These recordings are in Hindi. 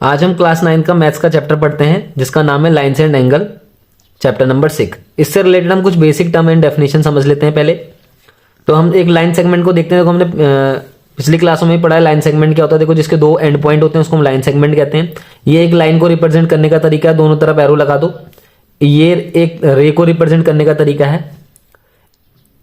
आज हम क्लास 9 का मैथ्स का चैप्टर पढ़ते हैं जिसका नाम है lines and angle, chapter number 6। इससे रिलेटेड हम कुछ बेसिक टर्म एंड डेफिनेशन समझ लेते हैं पहले। तो हम एक लाइन सेगमेंट को देखते हैं। देखो हमने पिछली क्लासों में ही पढ़ा है लाइन सेगमेंट क्या होता है। देखो जिसके दो एंड पॉइंट होते हैं उसको हम लाइन सेगमेंट कहते हैं। ये एक लाइन को रिप्रेजेंट करने का तरीका है, दोनों तरफ एरो लगा दो। ये एक रे को रिप्रेजेंट करने का तरीका है।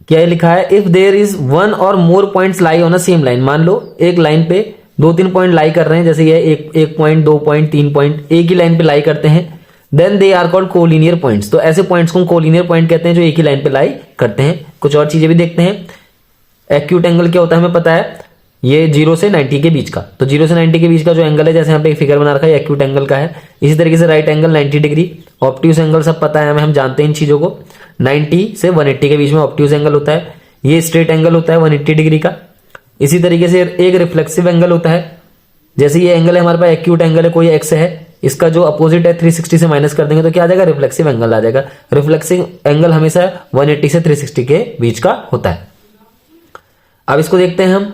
क्या लिखा है, इफ देयर इज वन और more points lie on a same line. मान लो एक लाइन पे दो तीन पॉइंट लाई कर रहे हैं, जैसे ये एक पॉइंट, दो पॉइंट, तीन पॉइंट एक ही लाइन पे लाई करते हैं, then they are called collinear points. तो ऐसे पॉइंट्स को हम कोलिनियर पॉइंट कहते हैं जो एक ही लाइन पे लाई करते हैं। कुछ और चीजें भी देखते हैं। एक्यूट एंगल क्या होता है हमें पता है, ये 0 से 90 के बीच का। तो 0 से 90 के बीच का जो एंगल है, जैसे यहाँ पे एक फिगर बना रखा है, एक्यूट एंगल का है। इसी तरीके से right angle 90 degree, obtuse angle सब पता है हमें, हम जानते हैं इन चीजों को। 90 से 180 के बीच में ऑब्ट्यूज एंगल होता है। ये स्ट्रेट एंगल होता है 180 डिग्री का। इसी तरीके से एक रिफ्लेक्सिव एंगल होता है। जैसे ये एंगल है हमारे पास, एक्यूट एंगल है, कोई एक्स है, इसका जो अपोजिट है 360 से माइनस कर देंगे तो क्या आ जाएगा, रिफ्लेक्सिव एंगल आ जाएगा। रिफ्लेक्सिव एंगल हमेशा 180 से 360 के बीच का होता है। अब इसको देखते हैं हम,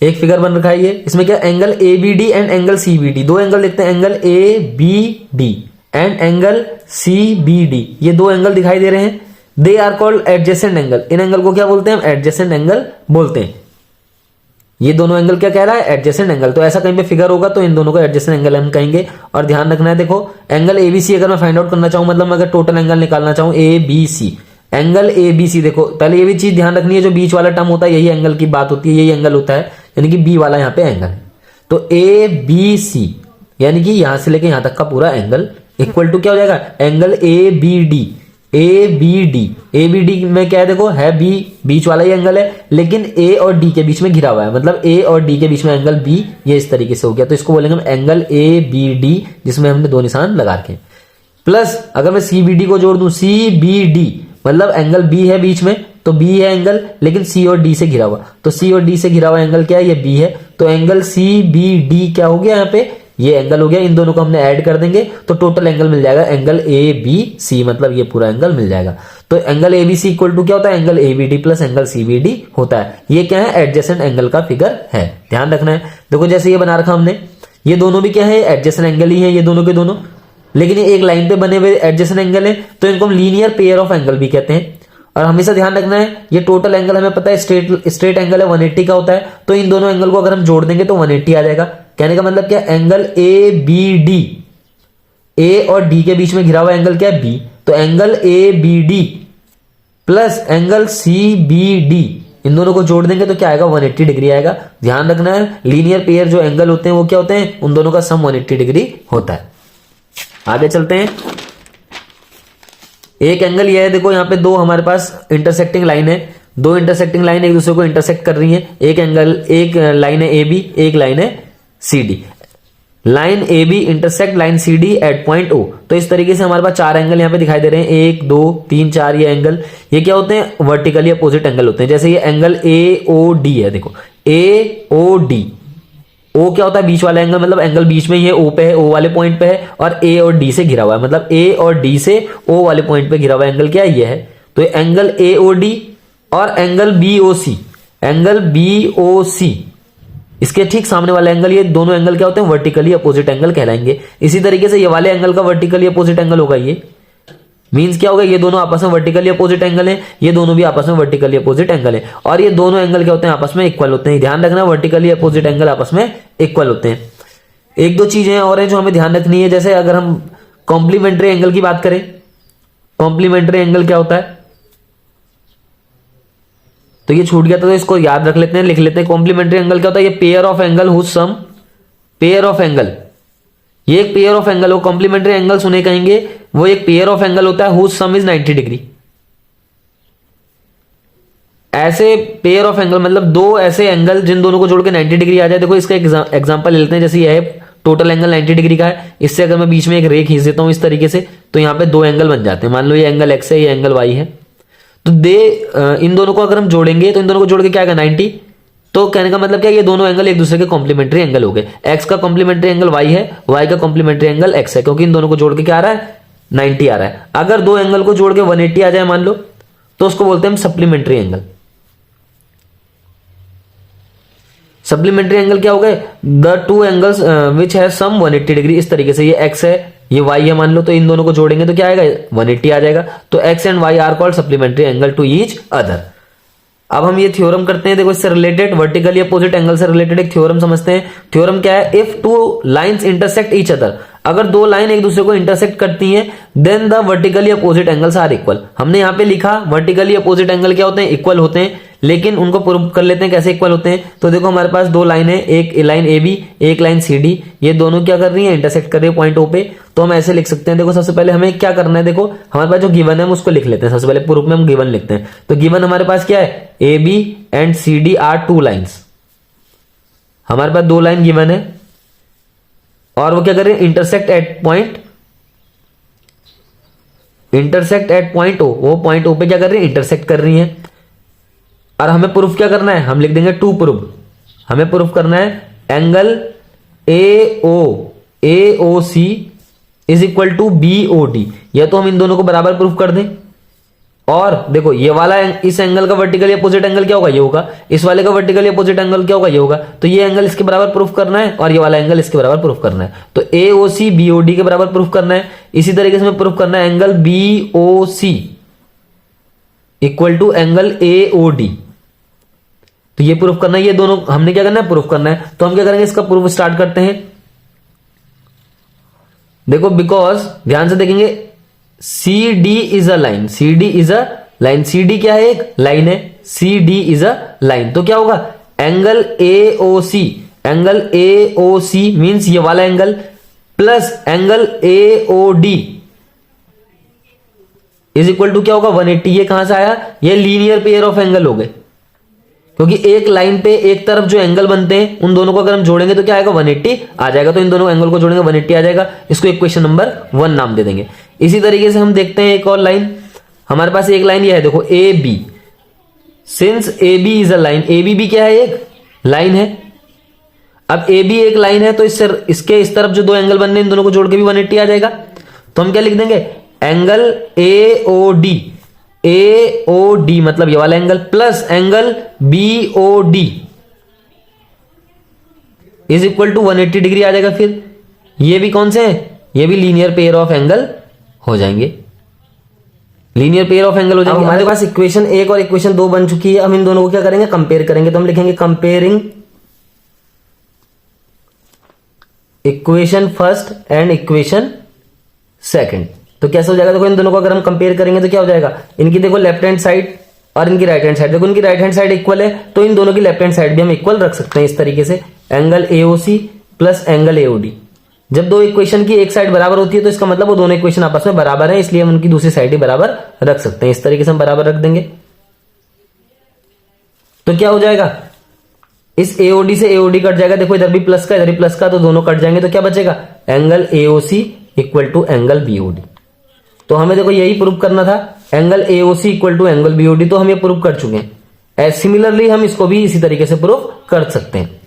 एक फिगर बन रखा है ये, इसमें क्या angle A B D and angle C B D. दो एंगल देखते हैं, angle A B D and angle C B D. ये दो एंगल दिखाई दे रहे हैं। They are called adjacent angle. इन एंगल को क्या बोलते हैं हम, एडजेसेंट एंगल बोलते हैं। ये दोनों एंगल क्या कह रहा है, एडजेसेंट एंगल। तो ऐसा कहीं पे फिगर होगा तो इन दोनों को एडजेसेंट एंगल हम कहेंगे। और ध्यान रखना है, देखो एंगल एबीसी अगर मैं फाइंड आउट करना चाहूं, मतलब मैं अगर टोटल एंगल निकालना चाहूं A B C, angle A B C, देखो पहले ये भी चीज ध्यान रखनी है, जो बीच वाला टर्म होता है यही एंगल की बात होती है, यही एंगल होता है, यानी कि बी वाला यहाँ पे एंगल है। तो ए बी सी यानी कि यहां से लेके यहां तक का पूरा एंगल इक्वल टू क्या हो जाएगा, angle A B D. A B D, A B D में क्या है, देखो है बी, बीच वाला ही एंगल है, लेकिन ए और डी के बीच में घिरा हुआ है, मतलब ए और डी के बीच में एंगल बी, ये इस तरीके से हो गया। तो इसको बोलेंगे हम एंगल ए बी डी, जिसमें हमने दो निशान लगा रखे। प्लस अगर मैं सी बी डी को जोड़ दूं, सी बी डी मतलब एंगल बी है बीच में, तो बी है एंगल, लेकिन सी और डी से घिरा हुआ। तो सी और डी से घिरा हुआ एंगल क्या है, ये बी है। तो एंगल सी बी डी क्या हो गया, यहाँ पे ये एंगल हो गया। इन दोनों को हमने ऐड कर देंगे तो टोटल एंगल मिल जाएगा एंगल ए बी सी, मतलब ये पूरा एंगल मिल जाएगा। तो angle A B C equal to क्या होता है, angle A B D plus angle C B D होता है। ये क्या है, एडजेसेंट एंगल का फिगर है, ध्यान रखना है। देखो जैसे ये बना रखा हमने, ये दोनों भी क्या है, एडजेसेंट एंगल ही है ये दोनों के दोनों, लेकिन ये एक लाइन पे बने हुए एडजेसेंट एंगल है, तो इनको हम लीनियर पेयर ऑफ एंगल भी कहते हैं। और हमेशा ध्यान रखना है, ये टोटल एंगल हमें पता है स्ट्रेट एंगल है 180 का होता है, तो इन दोनों एंगल को अगर हम जोड़ देंगे तो 180 आ जाएगा। कहने का मतलब क्या, एंगल ए बी डी, ए और डी के बीच में घिरा हुआ एंगल क्या है, बी। तो angle A B D plus angle C B D, इन दोनों को जोड़ देंगे तो क्या आएगा, 180 डिग्री आएगा। ध्यान रखना है, लीनियर पेयर जो एंगल होते हैं वो क्या होते हैं, उन दोनों का सम 180 डिग्री होता है। आगे चलते हैं। एक एंगल यह है, देखो यहाँ पे दो हमारे पास इंटरसेक्टिंग लाइन है, दो इंटरसेक्टिंग लाइन एक दूसरे को इंटरसेक्ट कर रही है। एक एंगल, एक लाइन है ए बी, एक लाइन है C D. Line A B intersect line C D at point O. तो इस तरीके से हमारे पास चार एंगल यहाँ पे दिखाई दे रहे हैं, 1 2 3 4। ये एंगल ये क्या होते हैं, वर्टिकली अपोजिट एंगल होते हैं। जैसे ये एंगल ए ओ डी है, देखो ए ओ डी, ओ क्या होता है, बीच वाला एंगल, मतलब एंगल बीच में ही है, ओ पे है, ओ वाले पॉइंट पे है, और ए और डी से घिरा हुआ है, मतलब ए और डी से ओ वाले पॉइंट पे घिरा हुआ एंगल क्या है, ये है। तो ये एंगल ए ओ डी और एंगल बी ओ सी, एंगल बी ओ सी, इसके ठीक सामने वाला एंगल, ये दोनों एंगल क्या होते हैं, वर्टिकली अपोजिट एंगल कहलाएंगे। इसी तरीके से ये वाले एंगल का वर्टिकली अपोजिट एंगल होगा, ये मींस क्या होगा, ये दोनों आपस में वर्टिकली अपोजिट एंगल है, ये दोनों भी आपस में वर्टिकली अपोजिट एंगल है, और ये दोनों एंगल क्या होते हैं, आपस में इक्वल होते हैं। ध्यान रखना, वर्टिकली अपोजिट एंगल आपस में इक्वल होते हैं। एक दो चीजें और हैं जो हमें ध्यान रखनी है, जैसे अगर हम कॉम्प्लीमेंट्री एंगल की बात करें, कॉम्प्लीमेंट्री एंगल क्या होता है, तो ये छूट गया था तो इसको याद रख लेते हैं, लिख लेते हैं। कॉम्प्लीमेंट्री एंगल क्या होता है, ये pair of angle whose sum, pair of angle, ये एक पेयर ऑफ एंगल हो। कॉम्प्लीमेंट्री एंगल सुने कहेंगे, वो एक पेयर ऑफ एंगल होता है हुज सम इज 90 डिग्री। ऐसे पेयर ऑफ एंगल मतलब दो ऐसे एंगल जिन दोनों को जोड़ के 90 डिग्री आ जाए। देखो इसका एग्जांपल ले लेते हैं, जैसे ये है टोटल एंगल 90 डिग्री का है, इससे अगर मैं बीच में एक रे खींच देता हूं इस तरीके से, तो यहां पे दो एंगल बन जाते हैं। मान लो ये एंगल एक्स है, ये एंगल वाई है, तो इन दोनों को अगर हम जोड़ेंगे तो इन दोनों को जोड़ के क्या आएगा, 90। तो कहने का मतलब क्या, ये दोनों एंगल एक दूसरे के कॉम्प्लीमेंट्री एंगल हो गए। एक्स का कॉम्प्लीमेंट्री एंगल वाई है, वाई का कॉम्प्लीमेंट्री एंगल एक्स है, क्योंकि इन दोनों को जोड़ के क्या आ रहा है, 90 आ रहा है। अगर दो एंगल को जोड़ के 180 आ जाए मान लो, तो उसको बोलते हैं हम सप्लीमेंट्री एंगल। सप्लीमेंट्री एंगल क्या हो गए, द टू एंगल्स विच है सम 180 डिग्री। इस तरीके से ये एक्स है ये वाई है मान लो, तो इन दोनों को जोड़ेंगे तो क्या आएगा 180 आ जाएगा। तो X and Y are called supplementary angle to each other. अब हम ये थ्योरम करते हैं, देखो इससे रिलेटेड वर्टिकली अपोजिट एंगल से रिलेटेड एक थ्योरम समझते हैं। थ्योरम क्या है, if two lines intersect each other, अगर दो लाइन एक दूसरे को इंटरसेक्ट करती हैं, then the vertically opposite angles are equal. हमने यहां पे लिखा वर्टिकली अपोजिट एंगल क्या होते हैं, इक्वल होते हैं, लेकिन उनको प्रूव कर लेते हैं कैसे इक्वल होते हैं। तो देखो हमारे पास दो लाइन है, एक लाइन ए बी, एक लाइन सी डी, ये दोनों क्या कर रही है, इंटरसेक्ट कर रही है पॉइंट ओ पे। तो हम ऐसे लिख सकते हैं, देखो सबसे पहले हमें क्या करना है, देखो हमारे पास जो गिवन है हम उसको लिख लेते हैं। सबसे पहले प्रूफ में हम गिवन लिखते हैं। तो गिवन हमारे पास क्या है, A B and C D are two lines. हमारे पास दो लाइन गिवन है और वो क्या कर रहे हैं, इंटरसेक्ट एट पॉइंट ओ। वो पॉइंट ओ पे क्या कर रही है, इंटरसेक्ट कर रही है। और हमें प्रूफ क्या करना है, हम लिख देंगे टू प्रूफ। हमें प्रूफ करना है angle A O C is equal to B O D, या तो हम इन दोनों को बराबर प्रूफ कर दें। और देखो ये वाला इस एंगल का वर्टिकली अपोजिट एंगल क्या होगा, ये होगा। इस वाले का वर्टिकली अपोजिट एंगल क्या होगा, ये होगा। तो ये एंगल इसके बराबर प्रूफ करना है और ये वाला एंगल इसके बराबर प्रूफ करना है। तो ए O C B O D के बराबर प्रूफ करना है। इसी तरीके से हमें प्रूफ करना है angle B O C equal to angle A O D. तो ये प्रूफ करना है, ये दोनों हमने क्या करना है, प्रूफ करना है। तो हम क्या करेंगे, इसका प्रूफ स्टार्ट करते हैं। देखो बिकॉज ध्यान से देखेंगे, C D is a line, C D is a line, C D क्या है, एक लाइन है, C D is a line. तो क्या होगा, angle A O C means ये वाला angle plus angle A O D is equal to क्या होगा 180। ये कहां से आया, ये लीनियर पेयर ऑफ एंगल हो गए, क्योंकि एक लाइन पे एक तरफ जो एंगल बनते हैं उन दोनों को अगर हम जोड़ेंगे तो क्या आएगा 180 आ जाएगा। तो इन दोनों एंगल को जोड़ेंगे 180 आ जाएगा। इसको इक्वेशन नंबर 1 नाम दे देंगे। इसी तरीके से हम देखते हैं एक और लाइन। हमारे पास एक लाइन ये है, देखो A B, since A B is a line, A B भी क्या है, एक लाइन है। अब ए बी एक लाइन है तो इसके इस तरफ जो दो एंगल बनने इन दोनों को जोड़ के भी 180 आ जाएगा। तो हम क्या लिख देंगे, एंगल ए ओ डी मतलब ये वाला angle plus angle B O D is equal to 180 degree आ जाएगा। फिर ये भी कौन से हैं, ये भी लीनियर पेयर ऑफ एंगल हो जाएंगे, लीनियर पेयर ऑफ एंगल हो जाएंगे। हमारे पास इक्वेशन 1 और इक्वेशन 2 बन चुकी है। हम इन दोनों को क्या करेंगे, कंपेयर करेंगे। तो हम लिखेंगे comparing equation first and equation second. तो कैसे हो जाएगा, देखो इन दोनों को अगर हम कंपेयर करेंगे तो क्या हो जाएगा, इनकी देखो लेफ्ट हैंड साइड और इनकी राइट हैंड साइड, देखो इनकी राइट हैंड साइड इक्वल है तो इन दोनों की लेफ्ट हैंड साइड भी हम इक्वल रख सकते हैं। इस तरीके से angle AOC plus angle AOD, जब दो इक्वेशन की एक साइड बराबर होती है तो इसका मतलब वो दोनों इक्वेशन आपस में बराबर है, इसलिए हम उनकी दूसरी साइड ही बराबर रख सकते हैं। इस तरीके से हम बराबर रख देंगे तो क्या हो जाएगा, इस एओडी से एओडी कट जाएगा, देखो इधर भी प्लस का इधर भी प्लस का, तो दोनों कट जाएंगे। तो क्या बचेगा, angle AOC equal to angle BOD. तो हमें देखो यही प्रूव करना था, angle AOC equal to angle BOD, तो हम ये प्रूव कर चुके हैं। सिमिलरली हम इसको भी इसी तरीके से प्रूव कर सकते हैं।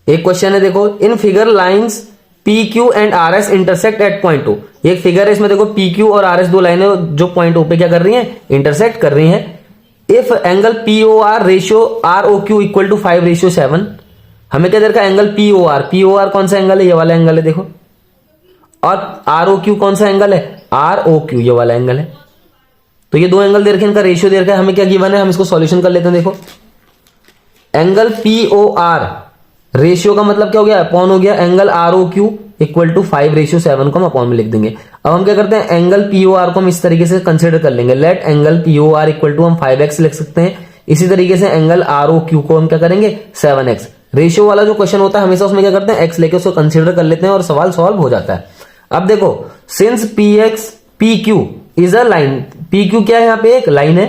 एक क्वेश्चन है, देखो in figure lines P Q and R S intersect at point O. एक फिगर है, इसमें देखो पी क्यू और आर एस दो लाइनें जो पॉइंट ओ पे क्या कर रही हैं, इंटरसेक्ट कर रही हैं। If angle P O R ratio R O Q equal to 5:7, हमें क्या दे रखा है, एंगल पी ओ आर कौन सा एंगल है, ये वाला एंगल है देखो, और आर ओ क्यू कौन सा एंगल है, आर ओ क्यू ये वाला एंगल है। तो ये दो एंगल दे रखे हैं, इनका रेशियो दे रखा है, हमें क्या गिवन है, हम इसको सॉल्यूशन कर लेते हैं। देखो angle P O R ratio का मतलब क्या हो गया, अपॉन हो गया angle R O Q equal to 5:7 को हम अपॉन में लिख देंगे। अब हम क्या करते हैं, एंगल पी ओ आर को हम इस तरीके से कंसिडर कर लेंगे, let angle P O R equal to हम 5x लिख सकते हैं। इसी तरीके से एंगल आर ओ क्यू को हम क्या करेंगे, 7x। रेशियो वाला जो क्वेश्चन होता है हमेशा उसमें क्या करते हैं, x लेके उसको कंसिडर कर लेते हैं और सवाल सॉल्व हो जाता है। अब देखो since P Q is a line, P Q क्या है, यहाँ पे एक लाइन है,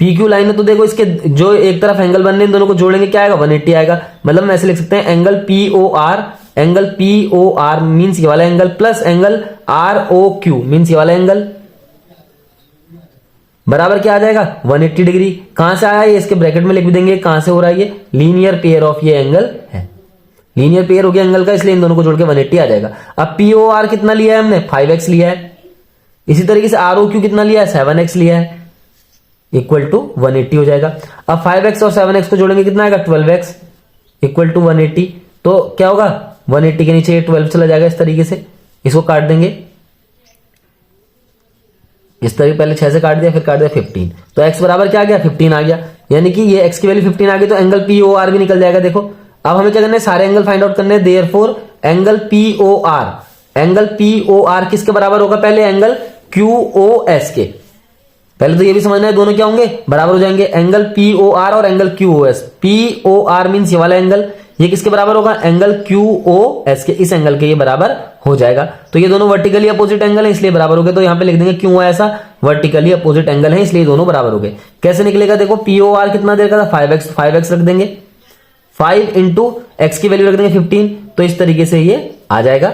पी क्यू लाइन है, तो देखो इसके जो एक तरफ एंगल बनने इन दोनों को जोड़ेंगे क्या आएगा, 180 आएगा। मतलब हम ऐसे लिख सकते हैं, angle P O R means ये वाला angle plus angle R O Q means ये वाला एंगल बराबर क्या आ जाएगा, 180 डिग्री। कहां से आया ये, इसके ब्रैकेट में लिख भी देंगे कहां से हो रहा है, ये लीनियर पेयर ऑफ ये एंगल है, लीनियर पेयर हो गया एंगल का, इसलिए इन दोनों को जोड़ के 180 आ जाएगा। अब पी ओ आर कितना लिया है हमने, 5x लिया है। इसी तरीके से आर ओ क्यू कितना लिया है, 7x लिया है, इक्वल टू 180 हो जाएगा। अब 5x और 7x को जोड़ेंगे कितना आएगा, 12x। इक्वल टू 180, तो क्या होगा 180 के नीचे ये 12 चला जाएगा इस तरीके से, इसको काट देंगे इस तरीके, पहले 6 से काट दिया फिर काट दिया 15, तो x बराबर क्या आ गया 15 आ गया, यानी कि ये x की वैल्यू 15 आ गई, तो एंगल POR भी निकल जाएगा। देखो अब हमें क्या करना है, सारे एंगल फाइंड आउट करने हैं, देयरफॉर एंगल POR किसके बराबर होगा, पहले एंगल QOS के, पहले तो ये भी समझना है दोनों क्या होंगे, बराबर हो जाएंगे, एंगल POR और एंगल QOS। POR मींस ये वाला एंगल, ये किसके बराबर होगा, एंगल QOS के, इस एंगल के ये बराबर हो जाएगा। तो ये दोनों वर्टिकली अपोजिट एंगल है इसलिए बराबर हो गए, तो यहां पे लिख देंगे क्यों है ऐसा, वर्टिकली अपोजिट एंगल है इसलिए दोनों बराबर हो गए। कैसे निकलेगा, देखो POR कितना देर का था 5x रख देंगे, 5 इंटू एक्स की वैल्यू रख देंगे 15, तो इस तरीके से ये आ जाएगा।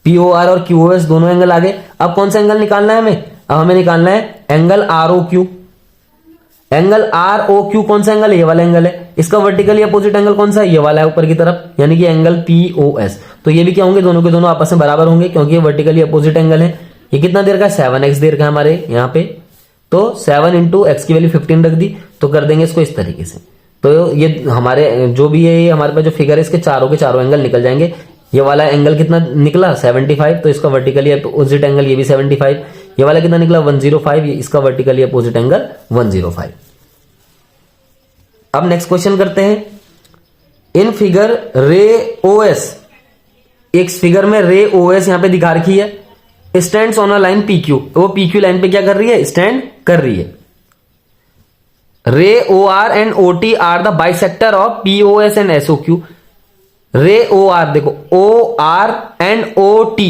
POR और QOS दोनों एंगल आ गए। अब कौन सा एंगल निकालना है हमें, अब हमें निकालना है एंगल ROQ। एंगल ROQ कौन सा एंगल है, ये वाला एंगल है, इसका वर्टिकली अपोजिट एंगल कौन सा है, ये वाला है ऊपर की तरफ, यानी कि एंगल POS। तो ये भी क्या होंगे, दोनों के दोनों आपस में बराबर होंगे क्योंकि ये वर्टिकली अपोजिट एंगल है। ये कितना देर का, 7x देर का हमारे यहाँ पे, तो 7 इंटू एक्स की वैल्यू 15 रख दी, तो कर देंगे इसको इस तरीके से। तो ये हमारे जो भी है, ये हमारे पास जो फिगर है इसके चारों के चारों एंगल निकल जाएंगे। ये वाला एंगल कितना निकला 75, तो इसका वर्टिकली अपोजिट एंगल ये भी 75। ये वाला कितना निकला 105, इसका वर्टिकली अपोजिट एंगल 105। अब नेक्स्ट क्वेश्चन करते हैं। इन फिगर रे OS, एक फिगर में रे OS यहां पे दिखा रखी है, stands on a line PQ, वो PQ लाइन पे क्या कर रही है, स्टैंड कर रही है। Ray OR and OT are the bisector of POS and SOQ। Ray OR देखो, OR एंड OT,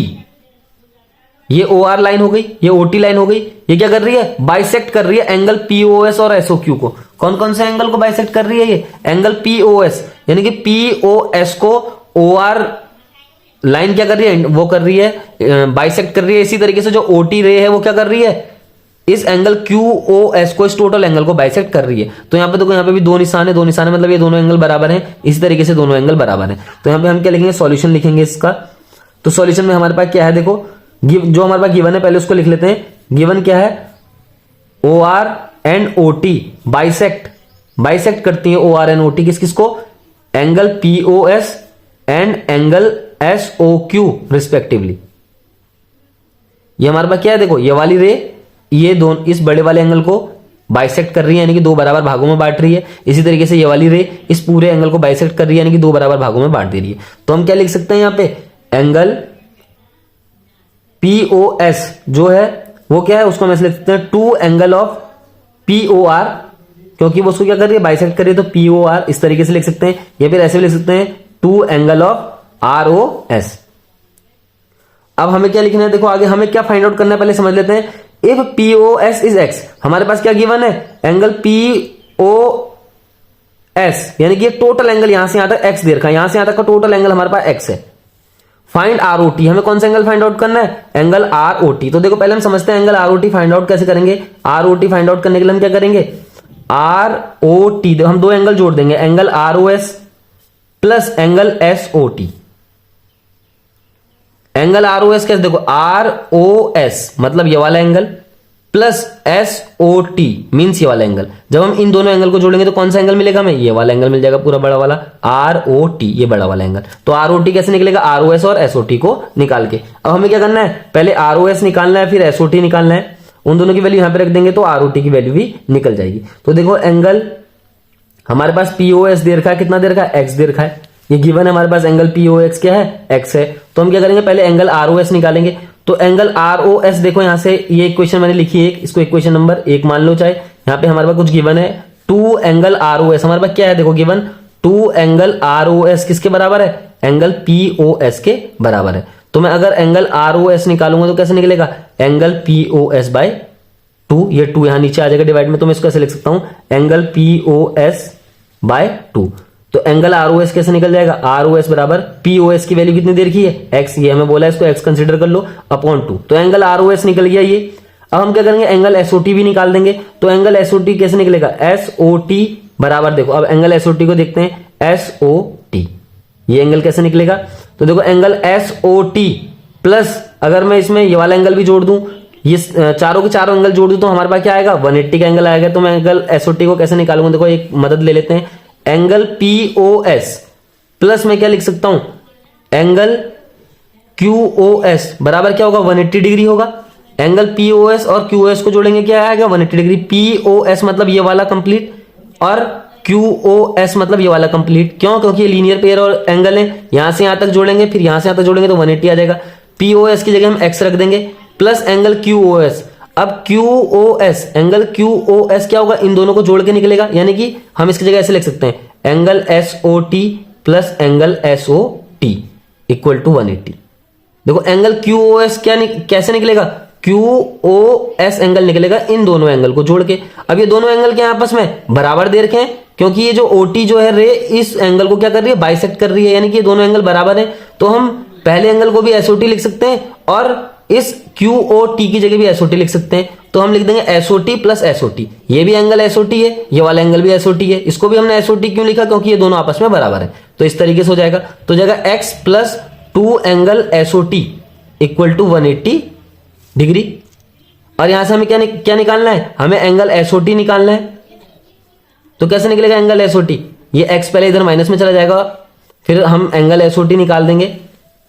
ये OR लाइन हो गई, ये OT लाइन हो गई, ये क्या कर रही है, बाइसेक्ट कर रही है एंगल POS और SOQ को। कौन कौन से एंगल को बाइसेक्ट कर रही है, ये एंगल POS, यानी कि POS को OR लाइन क्या कर रही है, वो कर रही है बाइसेक्ट कर रही है। इसी तरीके से जो OT रे है वो क्या कर रही है, इस एंगल QOS को, इस टोटल एंगल को बाइसेक्ट कर रही है। तो यहाँ पे देखो, यहाँ पे भी दो निशान है मतलब ये दोनों एंगल बराबर हैं, इसी तरीके से दोनों एंगल बराबर हैं। तो यहाँ पे हम क्या लिखेंगे, सॉल्यूशन लिखेंगे इसका। तो सॉल्यूशन में हमारे पास क्या है, देखो जो हमारे पास गिवन है पहले उसको लिख लेते हैं। गिवन क्या है, OR एंड OT बाइसेक्ट करती है, OR एंड OT किस किसको, angle POS and angle SOQ respectively. ये हमारे पास क्या है, देखो ये वाली रे, ये दोनों इस बड़े वाले एंगल को बाइसेक्ट कर रही है, यानी कि दो बराबर भागों में बांट रही है। इसी तरीके से ये वाली रे इस पूरे एंगल को बाइसेक्ट कर रही है, यानी कि दो बराबर भागों में बांट दे रही है। तो हम क्या लिख सकते हैं यहाँ पे, एंगल POS जो है वो क्या है, उसको हम ऐसे लिख सकते हैं टू एंगल ऑफ POR, क्योंकि वो उसको क्या कर रही है, बाइसेक्ट कर रही है, तो POR इस तरीके से लिख सकते हैं, या फिर ऐसे भी लिख सकते हैं टू एंगल ऑफ ROS। अब हमें क्या लिखना है, देखो आगे हमें क्या फाइंड आउट करना है, पहले समझ लेते हैं। इफ POS इज x, हमारे पास क्या गिवन है, एंगल POS, यानी कि ये टोटल एंगल यहां से यहां तक x देर का, यहां से यहां तक का टोटल एंगल हमारे पास x है। फाइंड ROT, हमें कौन सा एंगल फाइंड आउट करना है, एंगल ROT। तो देखो पहले हम समझते हैं एंगल ROT फाइंड आउट कैसे करेंगे। ROT फाइंड आउट करने के लिए हम क्या करेंगे, ROT हम दो एंगल जोड़ देंगे, angle ROS plus angle SOT। Angle ROS कैसे, देखो ROS मतलब ये वाला एंगल प्लस SOT मींस ये वाला एंगल। जब हम इन दोनों एंगल को जोड़ेंगे तो कौन सा एंगल मिलेगा हमें, ये वाला एंगल मिल जाएगा, पूरा बड़ा वाला ROT, ये बड़ा वाला एंगल। तो ROT कैसे निकलेगा, ROS और SOT को निकाल के। अब हमें क्या करना है, पहले ROS निकालना है, फिर SOT निकालना है। उन दोनों की वैल्यू यहां पे रख देंगे तो ROT की वैल्यू भी निकल जाएगी। तो देखो एंगल हमारे पास POS देर का है, कितना देर का, x देर का है। ये गिवन है हमारे पास, एंगल POX क्या है, x है। तो हम क्या करेंगे, पहले एंगल ROS निकालेंगे। तो एंगल ROS देखो यहां से, ये इक्वेशन मैंने लिखी है, इसको इक्वेशन नंबर 1 मान लो चाहे। यहां पे हमारे पास कुछ गिवन है, टू एंगल ROS हमारे पास क्या है, देखो गिवन टू एंगल ROS किसके बराबर है, एंगल POS के बराबर है। तो मैं अगर एंगल ROS निकालूंगा तो कैसे निकलेगा, एंगल POS बाय 2, ये 2 यहां नीचे आ जाएगा डिवाइड में, तो मैं इसको ऐसे लिख सकता हूं, एंगल POS बाय 2। तो एंगल ROS कैसे निकल जाएगा, ROS बराबर POS की वैल्यू कितनी देर की है, x, ये हमें बोला है, इसको x कंसीडर कर लो, अपॉन 2। तो एंगल ROS निकल गया ये। अब हम क्या करेंगे, एंगल SOT भी निकाल देंगे। तो एंगल SOT कैसे निकलेगा, SOT बराबर, देखो अब एंगल SOT को देखते हैं, SOT ये एंगल कैसे निकलेगा। तो देखो एंगल SOT प्लस अगर मैं इसमें ये वाला एंगल भी जोड़ दूं, ये चारों के चारों एंगल जोड़ दूं, तो हमारे पास क्या आएगा, 180 का एंगल आएगा। तो मैं एंगल SOT को कैसे निकालूंगा, देखो एक मदद ले लेते हैं, एंगल POS प्लस मैं क्या लिख सकता हूं, एंगल QOS बराबर क्या होगा, 180 डिग्री होगा। एंगल POS और QOS को जोड़ेंगे क्या आएगा, 180 डिग्री। POS मतलब ये वाला कंप्लीट और QOS मतलब ये वाला कंप्लीट। क्यों, क्योंकि ये लीनियर पेयर और एंगल है। यहां से यहां तक जोड़ेंगे, फिर यहां से यहां तक जोड़ेंगे तो 180 आ जाएगा। POS की जगह हम x रख देंगे प्लस एंगल QOS। अब QOS, एंगल QOS क्या होगा, इन दोनों को जोड़ के निकलेगा, यानी कि हम इसकी जगह ऐसे लिख सकते हैं, angle SOT plus angle SOT equal to 180। देखो एंगल QOS कैसे निकलेगा, QOS एंगल निकलेगा इन दोनों एंगल को जोड़ के। अब ये दोनों एंगल के आपस में बराबर दे रखे हैं, क्योंकि ये जो OT जो है रे इस एंगल को क्या कर रही है, बाइसेक्ट कर रही है, यानी कि ये दोनों एंगल बराबर है। तो हम पहले एंगल को भी SOT लिख सकते हैं और इस QOT की जगह भी SOT लिख सकते हैं। तो हम लिख देंगे SOT प्लस SOT। ये भी एंगल SOT है, ये वाला एंगल भी SOT है। इसको भी हमने SOT क्यों लिखा, क्योंकि ये दोनों आपस में बराबर है। तो इस तरीके से हो जाएगा, तो जाएगा x plus 2 angle SOT equal to 180 degree. और यहां से हमें क्या निकालना है, हमें एंगल SOT निकालना है। तो कैसे निकलेगा एंगल SOT, ये x पहले इधर माइनस में चला जाएगा, फिर हम एंगल SOT निकाल देंगे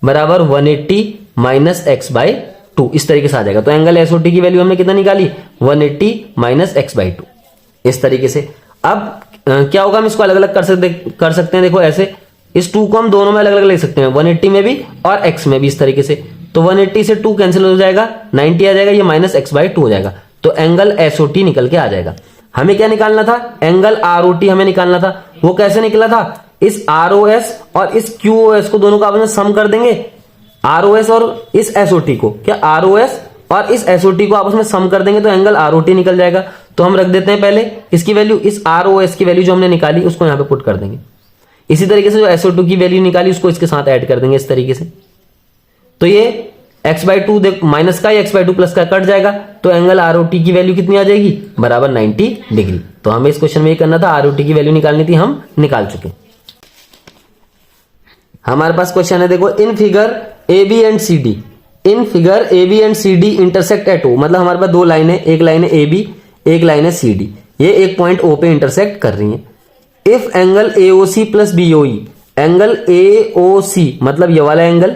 बराबर 180 माइनस x बाई 2, इस तरीके से आ जाएगा। तो एंगल SOT की वैल्यू हमने कितना निकाली, 180 माइनस x बाई 2, इस तरीके से। अब क्या होगा, हम इसको अलग अलग कर सकते हैं। देखो ऐसे इस 2 को हम दोनों में अलग अलग ले सकते हैं, 180 में भी और x में भी, इस तरीके से। तो 180 से 2 कैंसिल हो जाएगा, 90 आ जाएगा, ये माइनस x बाई 2 हो जाएगा। तो एंगल SOT निकल के आ जाएगा। हमें क्या निकालना था, एंगल ROT हमें निकालना था। वो कैसे निकला था, इस ROS और इस QOS को दोनों का आपस में सम कर देंगे, ROS और इस SOT को, क्या ROS और इस SOT को आपस में सम कर देंगे तो एंगल ROT निकल जाएगा। तो हम रख देते हैं पहले इसकी वैल्यू, इस ROS की वैल्यू जो हमने निकाली उसको यहां पे पुट कर देंगे। इसी तरीके से जो SO2 की वैल्यू निकाली उसको इसके साथ ऐड कर देंगे, इस तरीके से। तो ये x बाई 2 माइनस का x बाई 2 प्लस का कट जाएगा, तो एंगल ROT की वैल्यू कितनी आ जाएगी, बराबर 90 डिग्री। तो हमें इस क्वेश्चन में ये करना था, ROT की वैल्यू निकालनी थी, हम निकाल चुके। हमारे पास क्वेश्चन है, देखो in figure AB and CD, in figure AB and CD intersect at O। मतलब हमारे पास 2 लाइन है, एक लाइन है AB, एक लाइन है CD, ये एक पॉइंट O पे इंटरसेक्ट कर रही है। If angle AOC plus BOE, angle AOC मतलब ये वाला angle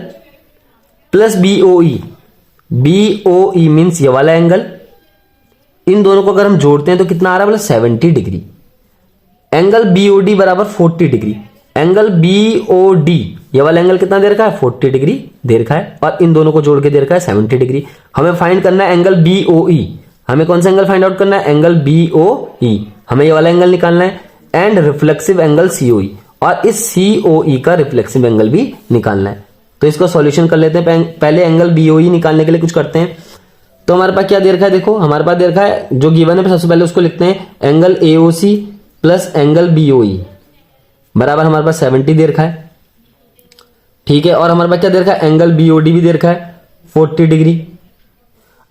plus BOE, BOE means ये वाला एंगल, इन दोनों को अगर हम जोड़ते हैं तो कितना आ रहा है, मतलब 70 डिग्री। एंगल BOD बराबर 40 डिग्री। एंगल BOD ये वाला एंगल कितना दे रखा है, 40 डिग्री दे रखा है, और इन दोनों को जोड़ के दे रखा है 70 डिग्री। हमें फाइंड करना है एंगल BOE। हमें कौन सा एंगल फाइंड आउट करना है, एंगल BOE। हमें ये वाला एंगल निकालना है, एंड रिफ्लेक्सिव एंगल COE, और इस COE का रिफ्लेक्सिव एंगल भी निकालना है। तो इसको सॉल्यूशन कर लेते हैं। पहले एंगल BOE निकालने के लिए कुछ करते हैं। तो हमारे पास क्या दे रखा है, देखो हमारे पास दे रखा है जो गिवन है, सबसे पहले उसको लिखते हैं, angle AOC plus angle BOE बराबर हमारे पास 70 दे रखा है, ठीक है। और हमारे पास क्या दे रखा है, एंगल BOD भी दे रखा है 40 डिग्री।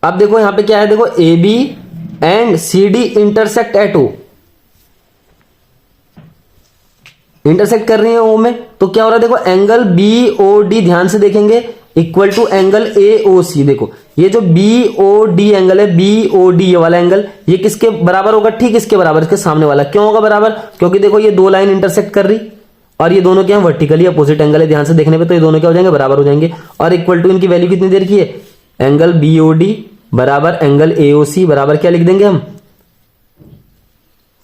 अब देखो यहां पे क्या है, देखो AB and CD intersect at O, intersect कर रही है O में, तो क्या हो रहा है, देखो एंगल BOD ध्यान से देखेंगे इक्वल टू एंगल AOC। देखो ये जो BOD एंगल है, BOD ये वाला एंगल, ये किसके बराबर होगा, ठीक इसके बराबर, इसके सामने वाला। क्यों होगा बराबर, क्योंकि देखो ये 2 लाइन इंटरसेक्ट कर रही और ये दोनों क्या है, वर्टिकली अपोजिट एंगल है। ध्यान से देखने पे तो ये दोनों क्या हो जाएंगे, बराबर हो जाएंगे। और इक्वल टू इनकी वैल्यू कितनी देर की है, एंगल BOD बराबर एंगल AOC बराबर क्या लिख देंगे हम,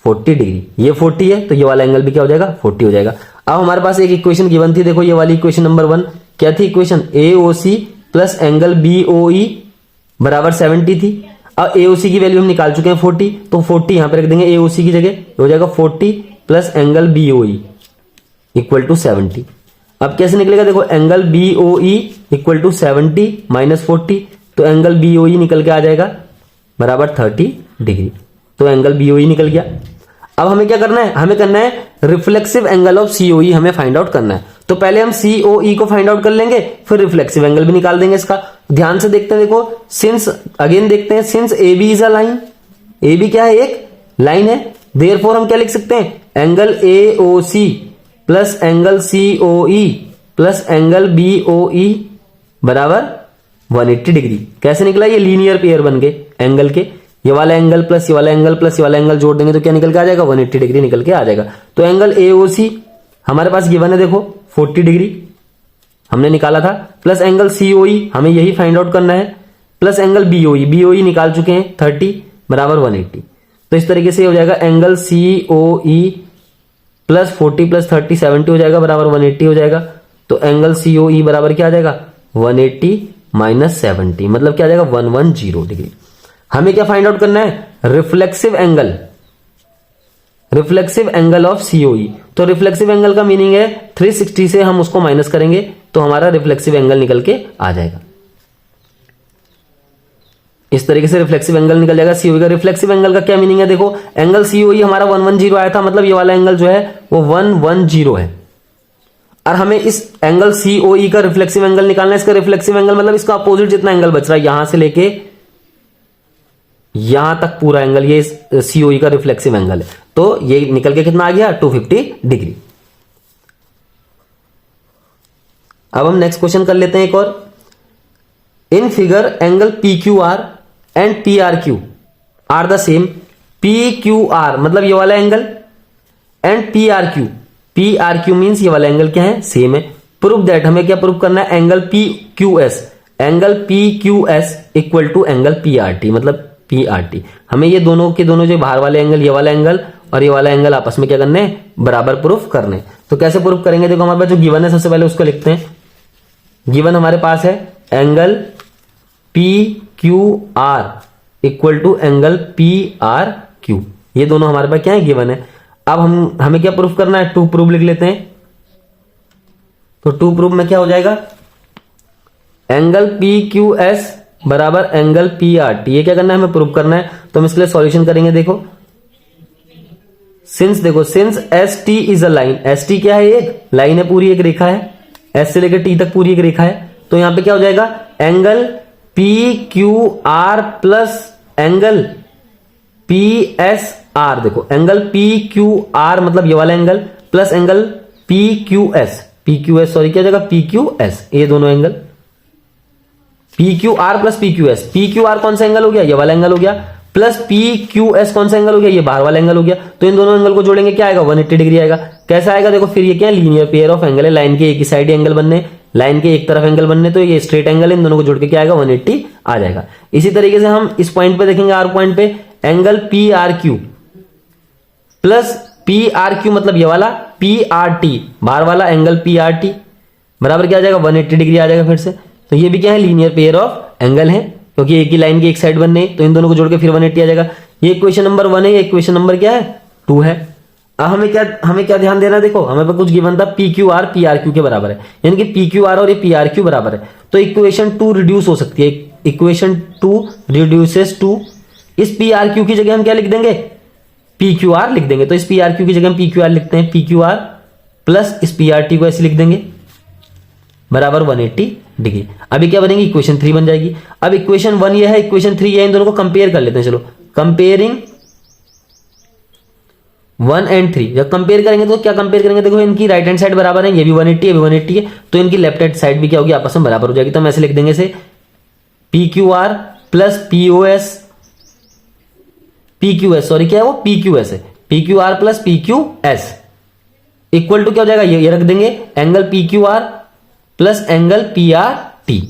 40 डिग्री। ये 40 है तो ये वाला एंगल भी क्या हो जाएगा, 40 हो जाएगा। अब हमारे पास एक इक्वेशन गिवन थी, देखो ये वाली इक्वेशन नंबर 1 क्या थी, equation AOC plus angle BOE बराबर 70 थी। अब AOC की वैल्यू हम निकाल चुके हैं 40, तो 40 यहां पे रख देंगे AOC की जगह, हो जाएगा 40 plus angle BOE equal to 70। अब कैसे निकलेगा, देखो angle BOE equal to 70 minus 40, तो एंगल BOE निकल के आ जाएगा बराबर 30 डिग्री। तो एंगल BOE निकल गया। अब हमें क्या करना है, हमें करना है रिफ्लेक्सिव एंगल ऑफ COE, हमें फाइंड आउट करना है। तो पहले हम COE को फाइंड आउट कर लेंगे, फिर रिफ्लेक्सिव एंगल भी निकाल देंगे इसका। ध्यान से देखते हैं, देखो सिंस अगेन देखते हैं, since AB is a line, AB क्या है, एक लाइन है, देयरफॉर हम क्या लिख सकते हैं, angle AOC plus angle COE plus angle BOE बराबर 180 डिग्री। कैसे निकला, ये लीनियर पेयर बन गए एंगल के, ये वाला एंगल प्लस ये वाला एंगल प्लस ये वाला एंगल जोड़ देंगे तो क्या निकल के आ जाएगा, 180 डिग्री निकल के आ जाएगा। तो एंगल AOC हमारे पास गिवन है, देखो 40 डिग्री हमने निकाला था, प्लस एंगल COE हमें यही फाइंड आउट करना है, प्लस एंगल BOE निकाल चुके हैं 30 बराबर 180। तो इस तरीके से हो जाएगा एंगल COE प्लस 40 प्लस 30 70 हो जाएगा बराबर 180 हो जाएगा। तो एंगल COE बराबर क्या आ जाएगा 180 माइनस 70 मतलब क्या आ जाएगा 110 डिग्री। हमें क्या फाइंड आउट करना है रिफ्लेक्सिव एंगल ऑफ COE। तो रिफ्लेक्सिव एंगल का मीनिंग है 360 से हम उसको माइनस करेंगे तो हमारा रिफ्लेक्सिव एंगल निकल के आ जाएगा। इस तरीके से रिफ्लेक्सिव एंगल निकल जाएगा COE का। रिफ्लेक्सिव एंगल का क्या मीनिंग है, देखो एंगल COE हमारा 110 आया था, मतलब ये वाला एंगल जो है वो 110 है, और हमें इस एंगल COE का रिफ्लेक्सिव एंगल निकालना है। इसका रिफ्लेक्सिव एंगल मतलब इसका अपोजिट जितना एंगल बच रहा है यहां से लेके यहां तक पूरा एंगल, ये COE का रिफ्लेक्सिव एंगल है। तो ये निकल के कितना आ गया 250 डिग्री। अब हम नेक्स्ट क्वेश्चन कर लेते हैं एक और। In figure angle PQR and PRQ are the same. PQR मतलब ये वाला एंगल एंड PRQ मींस ये वाला एंगल क्या है सेम है। प्रूव दैट हमें क्या प्रूव करना है angle PQS equal to angle PRT मतलब PRT। हमें ये दोनों के दोनों जो बाहर वाले एंगल, ये वाला एंगल और ये वाला एंगल आपस में क्या करने हैं बराबर प्रूफ करने। तो कैसे प्रूफ करेंगे, देखो हमारे पास जो गिवन है सबसे पहले उसको लिखते हैं। गिवन हमारे पास है angle PQR equal to angle PRQ, ये दोनों हमारे पास क्या है गिवन है। अब हमें क्या प्रूफ करना है, टू प्रूफ लिख लेते हैं। तो टू प्रूफ में क्या हो जाएगा एंगल PQS बराबर एंगल PRT, ये क्या करना है हमें प्रूफ करना है। तो हम इसके लिए सॉल्यूशन करेंगे। देखो since ST is a line, ST क्या है एक लाइन है, पूरी एक रेखा है, S से लेकर T तक पूरी एक रेखा है। तो यहां पे क्या हो जाएगा angle PQR plus angle PSR। देखो एंगल PQR मतलब ये वाला angle plus angle PQS sorry क्या हो जाएगा PQS, ये दोनों angle PQR plus PQS। PQR कौन सा एंगल हो गया, ये वाला एंगल हो गया, प्लस PQS कौन सा एंगल हो गया, ये बाहर वाला एंगल हो गया। तो इन दोनों एंगल को जोड़ेंगे क्या आएगा 180 डिग्री आएगा। कैसा आएगा देखो, फिर ये क्या लीनियर पेयर ऑफ एंगल है, लाइन के एक ही साइड एंगल बनने, लाइन के एक तरफ एंगल बनने, तो ये स्ट्रेट एंगल है, इन दोनों को जोड़ के क्या आएगा 180 आ जाएगा। इसी तरीके से हम इस पॉइंट पे देखेंगे, आर पॉइंट पे एंगल PRQ प्लस PRQ मतलब ये वाला PRT, बाहर वाला एंगल PRT बराबर क्या आ जाएगा 180 डिग्री आ जाएगा फिर से। तो ये भी क्या है लीनियर पेयर ऑफ एंगल है, क्योंकि एक ही लाइन की एक साइड बनने, तो इन दोनों को जोड़ के फिर 180 आ जाएगा। ये इक्वेशन नंबर 1 है, ये इक्वेशन नंबर क्या है 2 है। अब हमें क्या ध्यान देना, देखो हमें पे कुछ गिवन था PQR PRQ के बराबर है, यानी कि PQR और ये PRQ बराबर है। तो इक्वेशन 2 रिड्यूस हो सकती है, इक्वेशन 2 रिड्यूसेस टू, इस PRQ की जगह हम क्या लिख देंगे PQR लिख देंगे। तो इस PRQ की जगह हम PQR लिखते हैं, PQR प्लस इस PRT को ऐसे लिख देंगे बराबर 180 डिग्री। अभी क्या बनेगी इक्वेशन 3 बन जाएगी। अब इक्वेशन 1 ये है, इक्वेशन 3 ये है, इन दोनों को कंपेयर कर लेते हैं। चलो कंपेयरिंग 1 एंड 3, जब कंपेयर करेंगे तो क्या कंपेयर करेंगे, देखो इनकी राइट हैंड साइड बराबर है, ये भी 180 है, भी 180 है, तो इनकी लेफ्ट हैंड साइड भी क्या होगी आपस में बराबर हो जाएगी। तो हम ऐसे लिख देंगे इसे PQR प्लस PQS सॉरी क्या है वो PQS है, PQR plus PQS equal to क्या हो जाएगा, ये रख देंगे angle PQR plus angle PRT।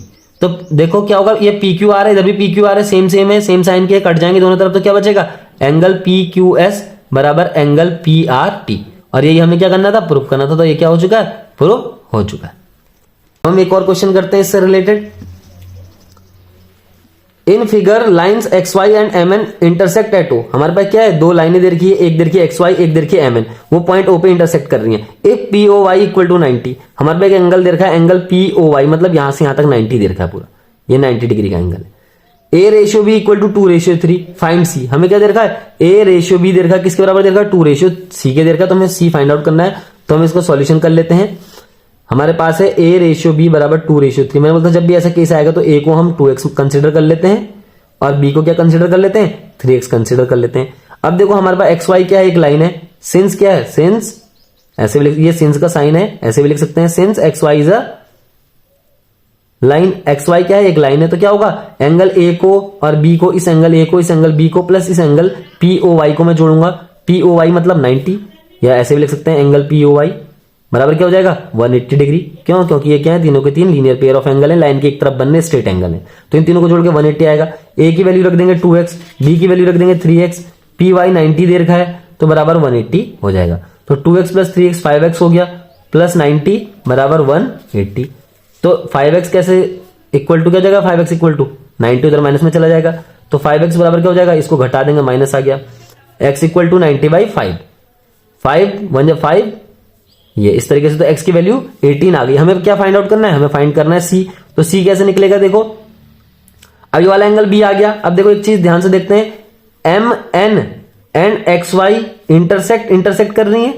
तो देखो क्या होगा, ये PQR है, इधर भी PQR है, सेम है, सेम साइन के कट जाएंगे दोनों तरफ, तो क्या बचेगा एंगल PQS बराबर एंगल PRT। और यही हमें क्या करना था प्रूफ करना था, तो ये क्या हो चुका है प्रूफ हो चुका है। हम एक और क्वेश्चन करते हैं इससे related. In figure lines XY and MN intersect at O। हमारे पास क्या है, दो लाइनें दे रखी है, एक दे रखी है XY, एक दे रखी है MN, वो पॉइंट O पे इंटरसेक्ट कर रही हैं। एक POY इक्वल टू 90, हमारे पास एक एंगल दे रखा है एंगल POY मतलब यहां से यहां तक 90 दे रखा है पूरा, ये 90 डिग्री का एंगल है। A ratio B equal to 2:3, find C। हमें क्या दे रखा है A रेशियो B दे रखा है, किसके बराबर दे रखा है 2:C के दे रखा है, तो हमें C फाइंड आउट करना है। तो हम इसको सॉल्यूशन कर लेते हैं। हमारे पास है A रेशियो B बराबर 2:3। मैंने बोलता जब भी ऐसा केस आएगा तो A को हम 2x कंसिडर कर लेते हैं और B को क्या कंसिडर कर लेते हैं 3x कंसिडर कर लेते हैं। अब देखो हमारे पास XY क्या है, एक लाइन है, सिंस क्या है सिंस, ऐसे भी ये सिंस का साइन है, ऐसे भी लिख सकते हैं since XY is a line. XY क्या है एक लाइन है, तो क्या होगा एंगल A को और B को, इस एंगल A को इस एंगल B को प्लस इस एंगल POY को मैं जोड़ूंगा, POY मतलब 90, या ऐसे भी लिख सकते हैं एंगल POY बराबर क्या हो जाएगा 180 डिग्री। क्यों? क्योंकि ये क्या है, तीनों के तीन लीनियर पेयर ऑफ एंगल है, लाइन के एक तरफ बनने स्ट्रेट एंगल है, तो इन तीनों को जोड़ के 180 आएगा। ए की वैल्यू रख देंगे 2x, बी की वैल्यू रख देंगे 3x, पी वाई 90 दे रखा है तो बराबर 180 हो जाएगा। तो 2x प्लस 3x 5x हो गया, प्लस 90 बराबर 180। तो 5x कैसे इक्वल टू क्या हो जाएगा, 5x इक्वल टू 90 उधर माइनस में चला जाएगा, तो 5x बराबर क्या हो जाएगा, इसको घटा देंगे माइनस आ गया, x इक्वल टू 90/5, 5 1 5, ये इस तरीके से। तो x की वैल्यू 18 आ गई। हमें क्या फाइंड आउट करना है, हमें फाइंड करना है c। तो c कैसे निकलेगा, देखो अब ये वाला एंगल b आ गया। अब देखो एक चीज ध्यान से देखते हैं, M N and X Y intersect कर रही है,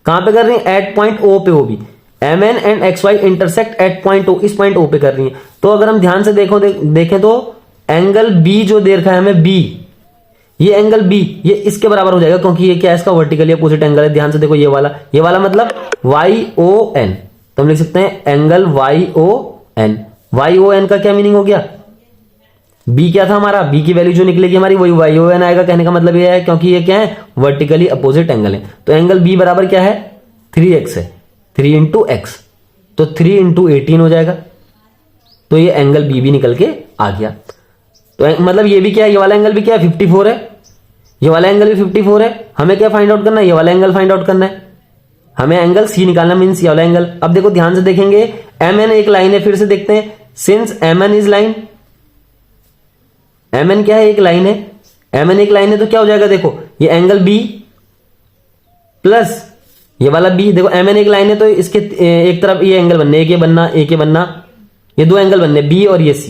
कहां पे कर रही है, एट पॉइंट o पे। वो भी M N and X Y intersect at point o, इस पॉइंट o पे कर रही है। तो अगर हम ध्यान से देखें तो एंगल b जो दे रखा है हमें b, ये एंगल b ये इसके बराबर हो जाएगा, क्योंकि ये क्या है, इसका वर्टिकली अपोजिट एंगल है। ध्यान से देखो, ये वाला मतलब YON, तो हम लिख सकते हैं एंगल YON। YON का क्या मीनिंग हो गया, b क्या था हमारा, b की वैल्यू जो निकलेगी हमारी वही YON आएगा। कहने का मतलब ये है क्योंकि ये क्या है, वर्टिकली अपोजिट एंगल है। तो एंगल b बराबर क्या है, 3x है, 3 इंटू एक्स, तो 3 इंटू 18 हो जाएगा। तो ये एंगल b भी निकल के आ गया। तो मतलब ये भी क्या है, ये वाला एंगल भी क्या है, 54 है, ये वाला एंगल भी 54 है। हमें क्या फाइंड आउट करना है, ये वाला एंगल फाइंड आउट करना है, हमें एंगल c निकालना, मींस ये वाला एंगल। अब देखो ध्यान से देखेंगे, mn एक लाइन है, फिर से देखते हैं, since mn is line, mn क्या है, एक लाइन है, mn एक लाइन है, तो क्या हो जाएगा, देखो ये एंगल b प्लस ये वाला b, देखो mn एक लाइन है तो इसके एक तरफ ये एंगल बनने, एक ये बनना, ये दो एंगल बनने b और ये c।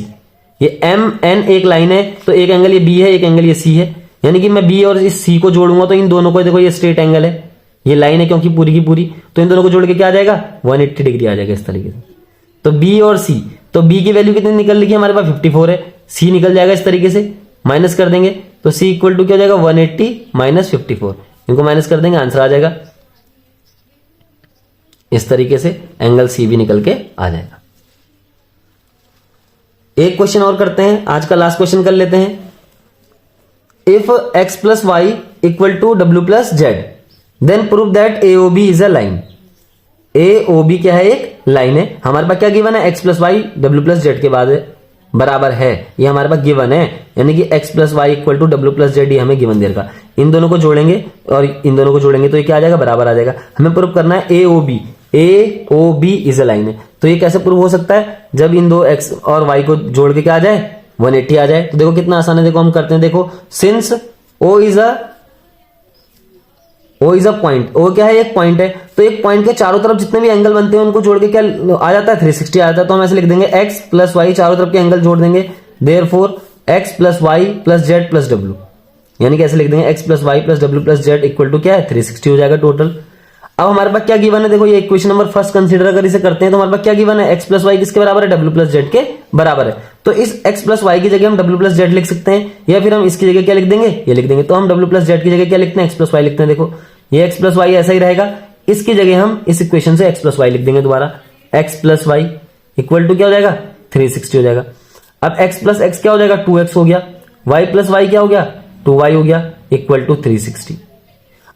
ये mn एक लाइन है तो एक एंगल ये b है, एक एंगल ये c है, यानी कि मैं b और इस c को जोड़ूंगा तो इन दोनों को, देखो ये स्ट्रेट एंगल है, ये लाइन है क्योंकि पूरी की पूरी, तो इन दोनों को जोड़ के क्या आ जाएगा, 180 डिग्री आ जाएगा इस तरीके से। तो b और c, तो b की वैल्यू कितनी निकल रही है हमारे पास, 54 है, c निकल जाएगा इस तरीके से, माइनस कर देंगे तो c इक्वल टू क्या हो जाएगा, 180 माइनस 54, इनको माइनस कर देंगे, आंसर आ जाएगा इस तरीके से, एंगल c भी निकल के आ जाएगा। एक क्वेश्चन और करते हैं, आज का लास्ट क्वेश्चन कर लेते हैं। If x plus Y equal to w plus Z, then prove that AOB is a line. AOB क्या है, एक लाइन है। हमारे पास क्या गिवन है, x plus Y w plus Z के बाद बराबर है, ये हमारे पास गिवन है, यानी कि x plus Y equal to w plus Z, ये हमें गिवन दे रखा। इन दोनों को जोड़ेंगे और इन दोनों को जोड़ेंगे तो ये क्या आ जाएगा, बराबर आ जाएगा। हमें प्रूव करना है AOB इज अ लाइन है। तो ये कैसे प्रूव हो सकता है, जब इन दो x और y को जोड़ के क्या आ जाए, 180 आ जाए। तो देखो कितना आसान है, देखो हम करते हैं, देखो since O is a point, O क्या है, एक पॉइंट है, तो एक पॉइंट के चारों तरफ जितने भी एंगल बनते हैं उनको जोड़ के क्या आ जाता है, 360 आ जाता है। तो हम ऐसे लिख देंगे x प्लस वाई, चारों तरफ के एंगल जोड़ देंगे, therefore x plus Y plus Z plus W, यानी कैसे लिख देंगे, x plus Y plus W plus Z equal to क्या है, 360 हो जाएगा टोटल। अब हमारे पास क्या गिवन है, देखो ये इक्वेशन नंबर फर्स्ट कंसीडर अगर इसे करते हैं तो हमारे पास क्या गिवन है, x प्लस वाई किसके बराबर है, w प्लस जेड के बराबर है। तो इस x प्लस वाई की जगह हम w प्लस जेड लिख सकते हैं, या फिर हम इसकी जगह क्या लिख देंगे, ये लिख देंगे। तो हम w प्लस जेड की जगह क्या लिखते हैं, x प्लस वाई लिखते हैं। देखो ये x प्लस वाई ऐसा ही रहेगा, इसकी जगह हम इस इक्वेशन से x प्लस वाई लिख देंगे दोबारा, x plus Y equal to क्या हो जाएगा, 360 हो जाएगा। अब x प्लस एक्स क्या हो जाएगा, 2x हो गया, y प्लस वाई क्या हो गया, 2y हो गया, इक्वल टू 360।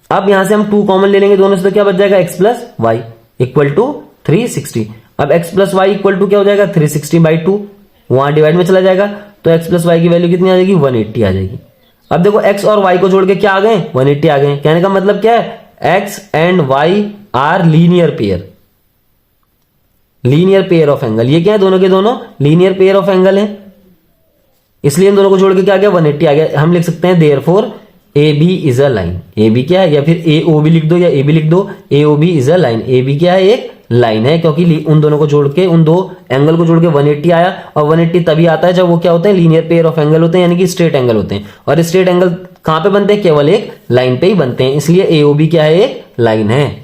अब यहां से हम 2 कॉमन ले लेंगे दोनों से, तो क्या बच जाएगा, x plus Y equal to 360। अब x plus Y equal to क्या हो जाएगा, 360/2, वहां डिवाइड में चला जाएगा, तो x प्लस वाई की वैल्यू कितनी आ जाएगी, 180 आ जाएगी। अब देखो x और y को जोड़ के क्या आ गए, 180 आ गए। कहने का मतलब क्या है, x and y are linear pair of angle. ये क्या है, दोनों के दोनों लीनियर पेयर ऑफ एंगल है, इसलिए इन दोनों को जोड़ के क्या आ गया, 180 आ गया। हम लिख सकते हैं therefore AB is a line. AB क्या है, या फिर AOB लिख दो या AB लिख दो, AOB is a line. AB क्या है, एक लाइन है, क्योंकि उन दोनों को जोड़ के, उन दो एंगल को जोड़ के 180 आया, और 180 तभी आता है जब वो क्या होते हैं, लीनियर पेयर ऑफ एंगल होते हैं, यानी कि स्ट्रेट एंगल होते हैं। और स्ट्रेट एंगल कहां पे बनते हैं, केवल एक लाइन पे ही बनते हैं, इसलिए AOB क्या है, एक लाइन है।